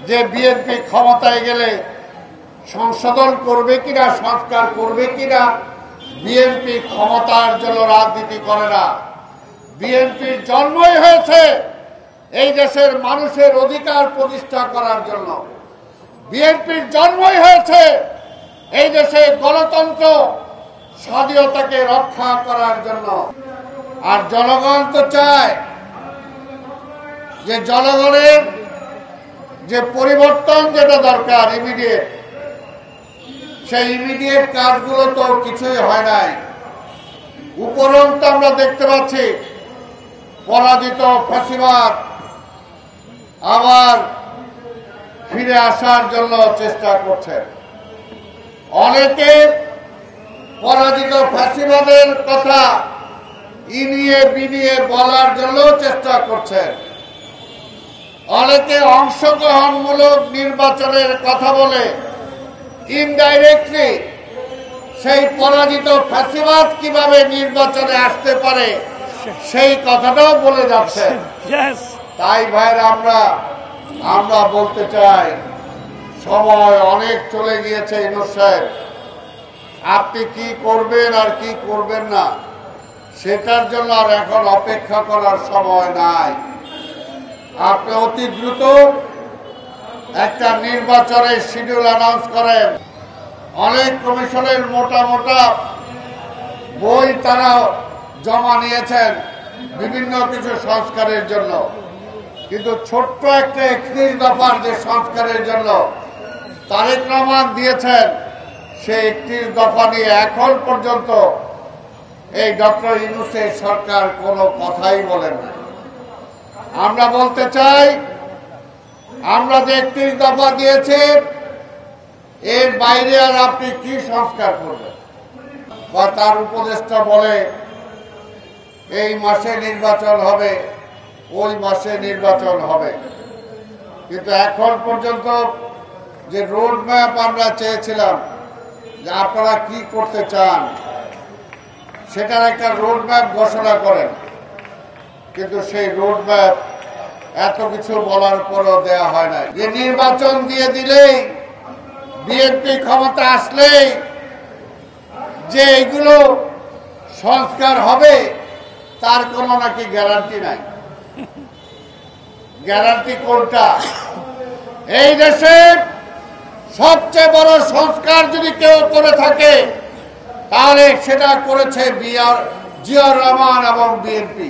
যে বিএনপি ক্ষমতায় গেলে সংশোধন করবে কিনা, সংস্কার করবে কিনা। বিএনপি ক্ষমতার জন্য রাজনীতি করে না। বিএনপির জন্মই হয়েছে এই দেশের মানুষের অধিকার প্রতিষ্ঠা করার জন্য। বিএনপির জন্মই হয়েছে এই দেশে গণতন্ত্র স্বাধীনতাকে রক্ষা করার জন্য। আর জনগণ তো চায় যে জনগণের যে পরিবর্তন যেটা দরকার ইমিডিয়েট, সেই ইমিডিয়েট কাজগুলো তো কিছুই হয় নাই। উপরন্তু আমরা দেখতে পাচ্ছি পরাজিত ফ্যাসিবাদ আবার ফিরে আসার জন্য চেষ্টা করছে। অনেকে পরাজিত ফ্যাসিবাদের কথা ইনিয়ে বিনিয়ে বলার জন্য চেষ্টা করছেন। অনেকে অংশগ্রহণমূলক নির্বাচনের কথা বলে ইনডাইরেক্টলি সেই পরাজিত ফ্যাসিবাদ কিভাবে নির্বাচনে আসতে পারে সেই কথাটাও বলে যাচ্ছে। তাই ভাইরা আমরা বলতে চাই, সময় অনেক চলে গিয়েছে। ইউনূস সাহেব, আপনি কি করবেন আর কি করবেন না সেটার জন্য আর এখন অপেক্ষা করার সময় নাই। আপনি অতি দ্রুত একটা নির্বাচনের শিডিউল অ্যানাউন্স করেন। অনেক কমিশনের মোটা মোটা বই তারা জমা নিয়েছেন বিভিন্ন কিছু সংস্কারের জন্য, কিন্তু ছোট্ট একটা 31 দফার যে সংস্কারের জন্য তারেক রহমান দিয়েছেন, সেই 31 দফা নিয়ে এখন পর্যন্ত এই ডক্টর ইউনূসের সরকার কোনো কথাই বলেন না। আমরা বলতে চাই, আমরা যে 31 দফা দিয়েছি এর বাইরে আর আপনি কি সংস্কার করবেন? বা তার উপদেষ্টা বলে এই মাসে নির্বাচন হবে, ওই মাসে নির্বাচন হবে, কিন্তু এখন পর্যন্ত যে রোড ম্যাপ আমরা চেয়েছিলাম যে আপনারা কি করতে চান সেটার একটা রোড ম্যাপ ঘোষণা করেন, কিন্তু সেই রোড ম্যাপ এত কিছু বলার পরও দেয়া হয় না। যে নির্বাচন দিয়ে দিলেই বিএনপি ক্ষমতা আসলেই যে এগুলো সংস্কার হবে তার কোনো নাকি গ্যারান্টি নাই। গ্যারান্টি কোনটা? এই দেশে সবচেয়ে বড় সংস্কার যদি কেউ করে থাকে তাহলে সেটা করেছে জিয়াউর রহমান এবং বিএনপি।